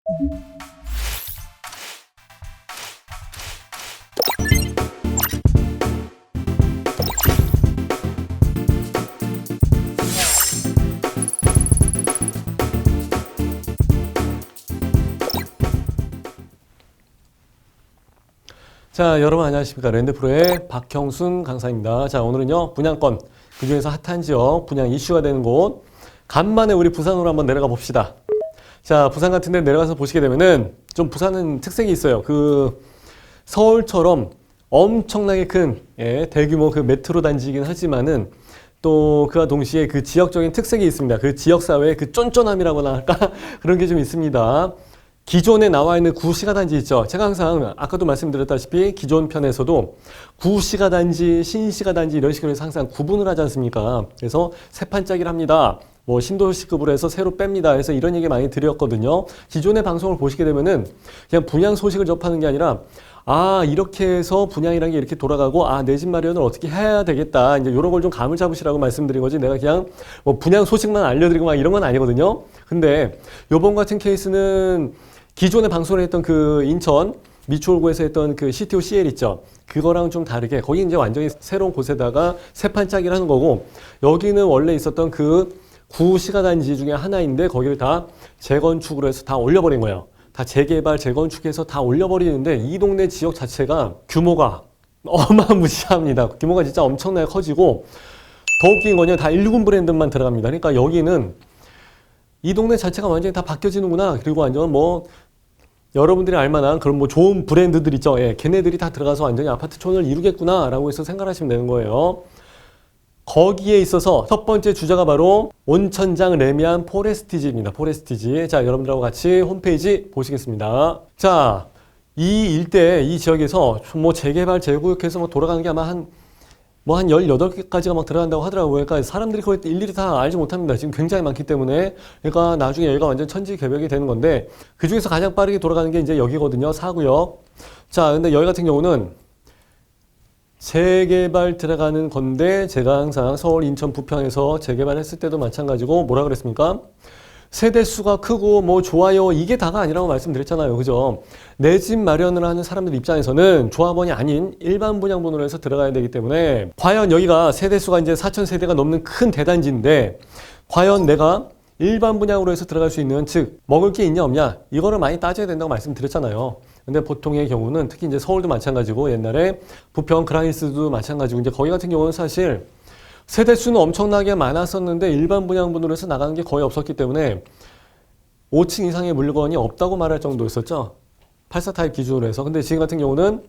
자, 여러분 안녕하십니까. 랜드프로의 박형순 강사입니다. 자, 오늘은요, 분양권, 그 중에서 핫한 지역, 분양 이슈가 되는 곳, 간만에 우리 부산으로 한번 내려가 봅시다. 자, 부산 같은 데 내려가서 보시게 되면은, 좀 부산은 특색이 있어요. 서울처럼 엄청나게 큰, 대규모 그 메트로 단지이긴 하지만은, 또 그와 동시에 그 지역적인 특색이 있습니다. 그 지역사회의 그 쫀쫀함이라고나 할까? 그런 게 좀 있습니다. 기존에 나와 있는 구시가단지 있죠. 제가 항상 아까도 말씀드렸다시피 기존 편에서도 구시가단지, 신시가단지 이런 식으로 해서 항상 구분을 하지 않습니까? 그래서 새 판짜기를 합니다. 뭐 신도시급으로 해서 새로 뺍니다. 그래서 이런 얘기 많이 드렸거든요. 기존의 방송을 보시게 되면은 그냥 분양 소식을 접하는 게 아니라 이렇게 해서 분양이라는 게 이렇게 돌아가고, 내 집 마련을 어떻게 해야 되겠다. 이제 이런 걸 좀 감을 잡으시라고 말씀드린 거지. 내가 그냥 뭐 분양 소식만 알려드리고 막 이런 건 아니거든요. 근데 요번 같은 케이스는 기존에 방송을 했던 그 인천 미추홀구에서 했던 그 CTO CL 있죠. 그거랑 좀 다르게 거기 이제 완전히 새로운 곳에다가 새 판짜기를 하는 거고, 여기는 원래 있었던 그 구시가단지 중에 하나인데 거기를 다 재건축으로 해서 다 올려버린 거예요. 다 재개발, 재건축해서 다 올려버리는데 이 동네 지역 자체가 규모가 어마무시합니다. 규모가 진짜 엄청나게 커지고, 더 웃긴 건요, 다 119 브랜드만 들어갑니다. 그러니까 여기는 이 동네 자체가 완전히 다 바뀌어지는구나. 그리고 완전 뭐 여러분들이 알만한 그런 뭐 좋은 브랜드들 있죠. 걔네들이 다 들어가서 완전히 아파트촌을 이루겠구나 라고 해서 생각하시면 되는 거예요. 거기에 있어서 첫 번째 주자가 바로 온천장 레미안 포레스티지입니다. 포레스티지. 자, 여러분들하고 같이 홈페이지 보시겠습니다. 자, 이 일대, 이 지역에서 뭐 재개발, 재구역해서 뭐 돌아가는 게 아마 한 18개까지가 막 들어간다고 하더라고요. 그러니까 사람들이 그걸 일일이 다 알지 못합니다. 지금 굉장히 많기 때문에. 그러니까 나중에 여기가 완전 천지개벽이 되는 건데, 그 중에서 가장 빠르게 돌아가는 게 이제 여기거든요. 4구역. 자, 근데 여기 같은 경우는 재개발 들어가는 건데, 제가 항상 서울, 인천, 부평에서 재개발했을 때도 마찬가지고 뭐라 그랬습니까? 세대수가 크고 뭐 좋아요, 이게 다가 아니라고 말씀드렸잖아요. 그죠? 내 집 마련을 하는 사람들 입장에서는 조합원이 아닌 일반 분양분으로 해서 들어가야 되기 때문에, 과연 여기가 세대수가 이제 4,000세대가 넘는 큰 대단지인데 과연 내가 일반 분양으로 해서 들어갈 수 있는, 즉 먹을 게 있냐 없냐, 이거를 많이 따져야 된다고 말씀드렸잖아요. 근데 보통의 경우는 특히 이제 서울도 마찬가지고 옛날에 부평 그라인스도 마찬가지고, 이제 거기 같은 경우는 사실 세대수는 엄청나게 많았었는데 일반 분양분으로 해서 나가는 게 거의 없었기 때문에 5층 이상의 물건이 없다고 말할 정도였었죠. 84 타입 기준으로 해서. 근데 지금 같은 경우는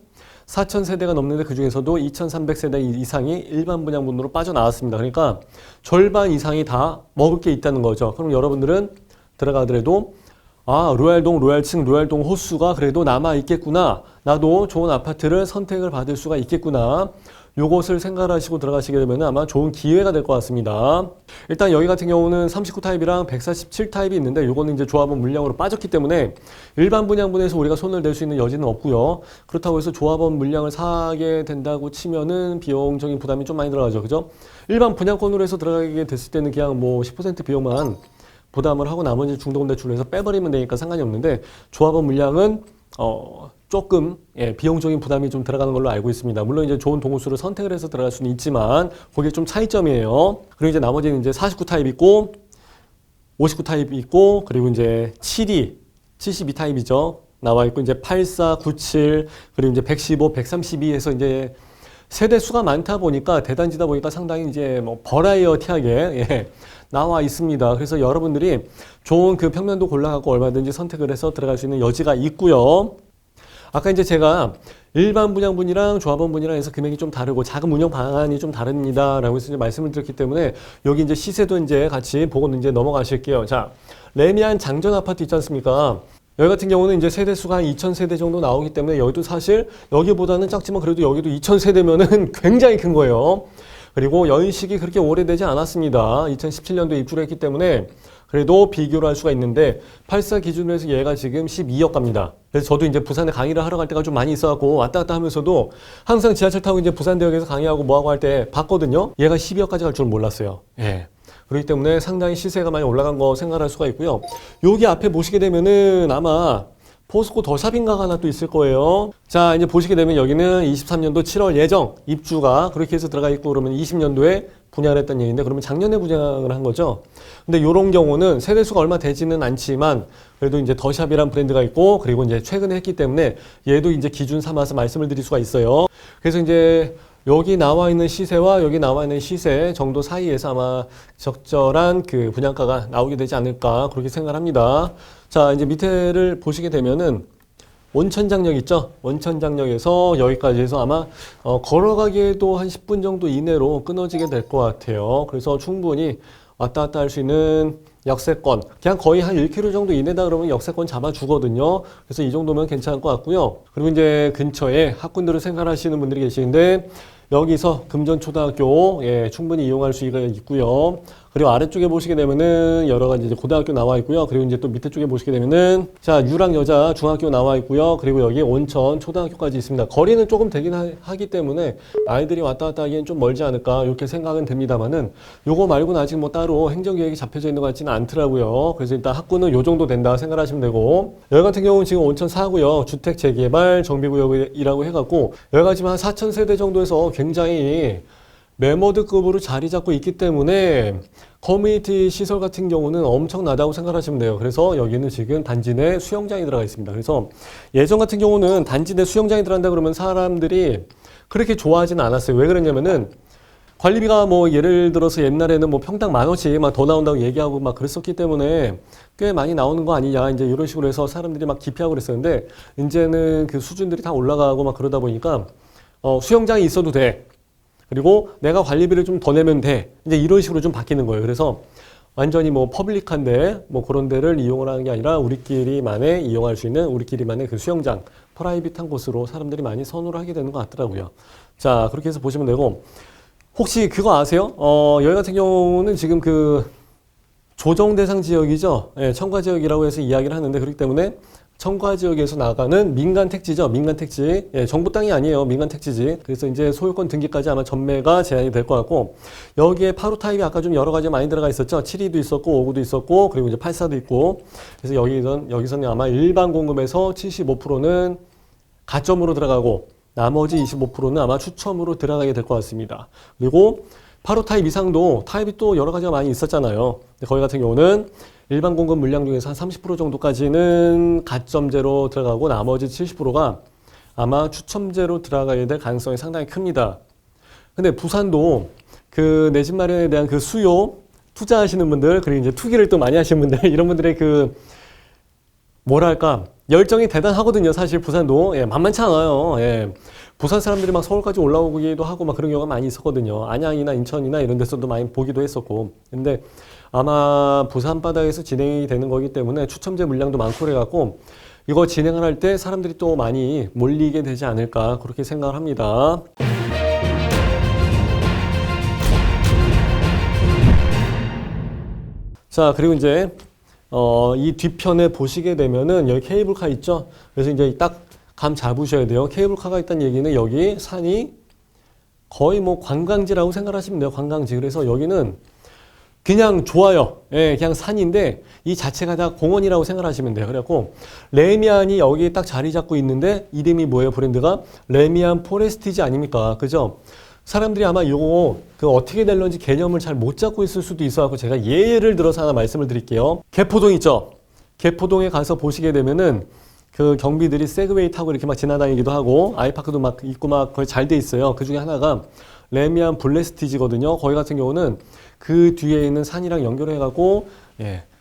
4,000세대가 넘는데 그 중에서도 2,300세대 이상이 일반 분양분으로 빠져나왔습니다. 그러니까 절반 이상이 다 먹을 게 있다는 거죠. 그럼 여러분들은 들어가더라도 로얄동, 로얄층, 로얄동 호수가 그래도 남아있겠구나. 나도 좋은 아파트를 선택을 받을 수가 있겠구나. 요것을 생각하시고 들어가시게 되면 아마 좋은 기회가 될 것 같습니다. 일단 여기 같은 경우는 39 타입이랑 147 타입이 있는데, 요거는 이제 조합원 물량으로 빠졌기 때문에 일반 분양분에서 우리가 손을 댈 수 있는 여지는 없고요. 그렇다고 해서 조합원 물량을 사게 된다고 치면은 비용적인 부담이 좀 많이 들어가죠. 그죠? 일반 분양권으로 해서 들어가게 됐을 때는 그냥 뭐 10% 비용만 부담을 하고 나머지 중도금대출로 해서 빼버리면 되니까 상관이 없는데, 조합원 물량은 조금 비용적인 부담이 좀 들어가는 걸로 알고 있습니다. 물론 이제 좋은 동호수를 선택을 해서 들어갈 수는 있지만 그게 좀 차이점이에요. 그리고 이제 나머지는 이제 49 타입 있고 59 타입 있고, 그리고 이제 72 타입이죠. 나와 있고, 이제 84, 97, 그리고 이제 115, 132에서 이제 세대 수가 많다 보니까, 대단지다 보니까 상당히 이제 뭐 버라이어티하게 나와 있습니다. 그래서 여러분들이 좋은 그 평면도 골라갖고 얼마든지 선택을 해서 들어갈 수 있는 여지가 있고요. 아까 이제 제가 일반 분양분이랑 조합원분이랑 해서 금액이 좀 다르고 자금 운영 방안이 좀 다릅니다 라고 해서 이제 말씀을 드렸기 때문에, 여기 이제 시세도 이제 같이 보고 이제 넘어가실게요. 자, 레미안 장전 아파트 있지 않습니까? 여기 같은 경우는 이제 세대수가 한 2,000세대 정도 나오기 때문에 여기도 사실 여기보다는 작지만 그래도 여기도 2,000세대면은 굉장히 큰 거예요. 그리고 연식이 그렇게 오래되지 않았습니다. 2017년도에 입주를 했기 때문에 그래도 비교를 할 수가 있는데, 84 기준으로 해서 얘가 지금 12억 갑니다. 그래서 저도 이제 부산에 강의를 하러 갈 때가 좀 많이 있어갖고 왔다 갔다 하면서도 항상 지하철 타고 이제 부산대역에서 강의하고 뭐하고 할 때 봤거든요. 얘가 12억까지 갈 줄 몰랐어요. 그렇기 때문에 상당히 시세가 많이 올라간 거 생각할 수가 있고요. 여기 앞에 보시게 되면은 아마 포스코 더샵인가가 하나 또 있을 거예요. 자, 이제 보시게 되면 여기는 23년도 7월 예정 입주가 그렇게 해서 들어가 있고, 그러면 20년도에 분양을 했던 얘기인데, 그러면 작년에 분양을 한 거죠. 근데 이런 경우는 세대수가 얼마 되지는 않지만 그래도 이제 더샵이란 브랜드가 있고, 그리고 이제 최근에 했기 때문에 얘도 이제 기준 삼아서 말씀을 드릴 수가 있어요. 그래서 이제 여기 나와 있는 시세와 여기 나와 있는 시세 정도 사이에서 아마 적절한 그 분양가가 나오게 되지 않을까 그렇게 생각을 합니다. 자, 이제 밑에를 보시게 되면은 원천장역 있죠? 원천장역에서 여기까지 해서 아마 걸어가기에도 한 10분 정도 이내로 끊어지게 될 것 같아요. 그래서 충분히 왔다 갔다 할 수 있는 역세권, 그냥 거의 한 1km 정도 이내다 그러면 역세권 잡아주거든요. 그래서 이 정도면 괜찮을 것 같고요. 그리고 이제 근처에 학군들을 생각하시는 분들이 계시는데, 여기서 금전초등학교 충분히 이용할 수가 있고요. 그리고 아래쪽에 보시게 되면은 여러 가지 이제 고등학교 나와 있고요. 그리고 이제 또 밑에 쪽에 보시게 되면은 자, 유랑 여자 중학교 나와 있고요. 그리고 여기 온천 초등학교까지 있습니다. 거리는 조금 되긴 하기 때문에 아이들이 왔다 갔다 하기엔 좀 멀지 않을까 이렇게 생각은 됩니다만은, 요거 말고는 아직 뭐 따로 행정계획이 잡혀져 있는 것 같지는 않더라고요. 그래서 일단 학군은 요 정도 된다 생각하시면 되고, 여기 같은 경우는 지금 온천 4구요. 주택 재개발 정비구역이라고 해갖고 여기가 지금 한 4,000세대 정도에서 굉장히 매머드급으로 자리 잡고 있기 때문에 커뮤니티 시설 같은 경우는 엄청나다고 생각하시면 돼요. 그래서 여기는 지금 단지 내 수영장이 들어가 있습니다. 그래서 예전 같은 경우는 단지 내 수영장이 들어간다 그러면 사람들이 그렇게 좋아하지는 않았어요. 왜 그러냐면은 관리비가 뭐 예를 들어서 옛날에는 뭐 평당 10,000원씩 막 더 나온다고 얘기하고 막 그랬었기 때문에 꽤 많이 나오는 거 아니냐 이제 이런 식으로 해서 사람들이 막 기피하고 그랬었는데, 이제는 그 수준들이 다 올라가고 막 그러다 보니까 수영장이 있어도 돼. 그리고 내가 관리비를 좀 더 내면 돼. 이제 이런 식으로 좀 바뀌는 거예요. 그래서 완전히 뭐 퍼블릭한데 뭐 그런 데를 이용을 하는 게 아니라 우리끼리만의 이용할 수 있는 우리끼리만의 그 수영장, 프라이빗한 곳으로 사람들이 많이 선호를 하게 되는 것 같더라고요. 자, 그렇게 해서 보시면 되고, 혹시 그거 아세요? 여기 같은 경우는 지금 그 조정 대상 지역이죠. 예, 청과 지역이라고 해서 이야기를 하는데, 그렇기 때문에 청과 지역에서 나가는 민간 택지죠. 민간 택지. 예, 정부 땅이 아니에요. 민간 택지지. 그래서 이제 소유권 등기까지 아마 전매가 제한이 될 것 같고, 여기에 8호 타입이 아까 좀 여러 가지 많이 들어가 있었죠. 7호도 있었고, 5호도 있었고, 그리고 이제 8사도 있고. 그래서 여기서는 아마 일반 공급에서 75%는 가점으로 들어가고, 나머지 25%는 아마 추첨으로 들어가게 될 것 같습니다. 그리고 8호 타입 이상도 타입이 또 여러 가지가 많이 있었잖아요. 거기 같은 경우는 일반 공급 물량 중에서 한 30% 정도까지는 가점제로 들어가고, 나머지 70%가 아마 추첨제로 들어가게 될 가능성이 상당히 큽니다. 근데 부산도 그 내 집 마련에 대한 그 수요, 투자하시는 분들, 그리고 이제 투기를 또 많이 하시는 분들, 이런 분들의 그 뭐랄까 열정이 대단하거든요. 사실 부산도 만만치 않아요. 부산 사람들이 막 서울까지 올라오기도 하고 막 그런 경우가 많이 있었거든요. 안양이나 인천이나 이런 데서도 많이 보기도 했었고. 근데 아마 부산 바닥에서 진행이 되는 거기 때문에 추첨제 물량도 많고 그래갖고 이거 진행을 할 때 사람들이 또 많이 몰리게 되지 않을까 그렇게 생각을 합니다. 자, 그리고 이제 이 뒤편에 보시게 되면은 여기 케이블카 있죠? 그래서 이제 딱 감 잡으셔야 돼요. 케이블카가 있다는 얘기는 여기 산이 거의 뭐 관광지라고 생각하시면 돼요. 관광지. 그래서 여기는 그냥 좋아요. 예, 그냥 산인데 이 자체가 다 공원이라고 생각하시면 돼요. 그래갖고 레미안이 여기 딱 자리 잡고 있는데 이름이 뭐예요? 브랜드가 레미안 포레스티지 아닙니까? 그죠? 사람들이 아마 요거 그 어떻게 될런지 개념을 잘 못 잡고 있을 수도 있어갖고 제가 예를 들어서 하나 말씀을 드릴게요. 개포동 있죠? 개포동에 가서 보시게 되면은 그 경비들이 세그웨이 타고 이렇게 막 지나다니기도 하고 아이파크도 막 있고 막 거의 잘 돼 있어요. 그 중에 하나가 레미안 블레스티지거든요. 거기 같은 경우는 그 뒤에 있는 산이랑 연결해갖고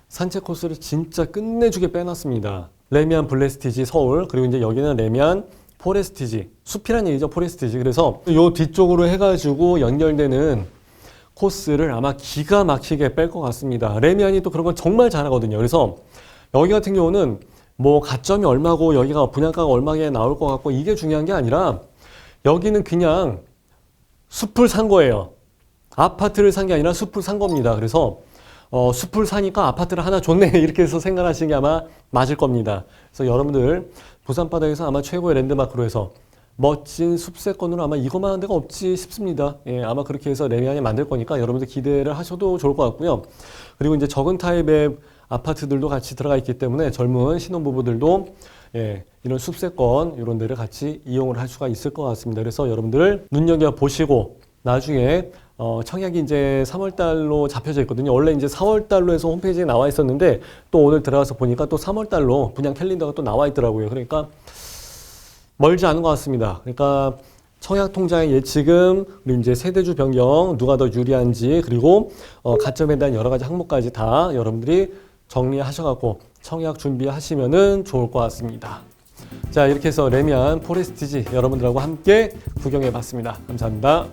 산책 코스를 진짜 끝내주게 빼놨습니다. 레미안 블레스티지 서울, 그리고 이제 여기는 레미안 포레스티지, 숲이란 얘기죠. 포레스티지. 그래서 요 뒤쪽으로 해가지고 연결되는 코스를 아마 기가 막히게 뺄 것 같습니다. 레미안이 또 그런 건 정말 잘하거든요. 그래서 여기 같은 경우는 뭐 가점이 얼마고 여기가 분양가가 얼마에 나올 것 같고 이게 중요한 게 아니라 여기는 그냥 숲을 산 거예요. 아파트를 산 게 아니라 숲을 산 겁니다. 그래서 숲을 사니까 아파트를 하나 줬네 이렇게 해서 생각하시는 게 아마 맞을 겁니다. 그래서 여러분들 부산 바닥에서 아마 최고의 랜드마크로 해서 멋진 숲세권으로 아마 이것만 한 데가 없지 싶습니다. 예, 아마 그렇게 해서 레미안이 만들 거니까 여러분들 기대를 하셔도 좋을 것 같고요. 그리고 이제 적은 타입의 아파트들도 같이 들어가 있기 때문에 젊은 신혼부부들도 예, 이런 숲세권 이런 데를 같이 이용을 할 수가 있을 것 같습니다. 그래서 여러분들 눈여겨보시고 나중에 청약이 이제 3월달로 잡혀져 있거든요. 원래 이제 4월달로 해서 홈페이지에 나와 있었는데 또 오늘 들어가서 보니까 또 3월달로 분양 캘린더가 또 나와 있더라고요. 그러니까 멀지 않은 것 같습니다. 그러니까 청약 통장의 예치금, 그리고 이제 세대주 변경, 누가 더 유리한지, 그리고 가점에 대한 여러 가지 항목까지 다 여러분들이 정리하셔갖고 청약 준비하시면은 좋을 것 같습니다. 자, 이렇게 해서 레미안 포레스티지 여러분들하고 함께 구경해 봤습니다. 감사합니다.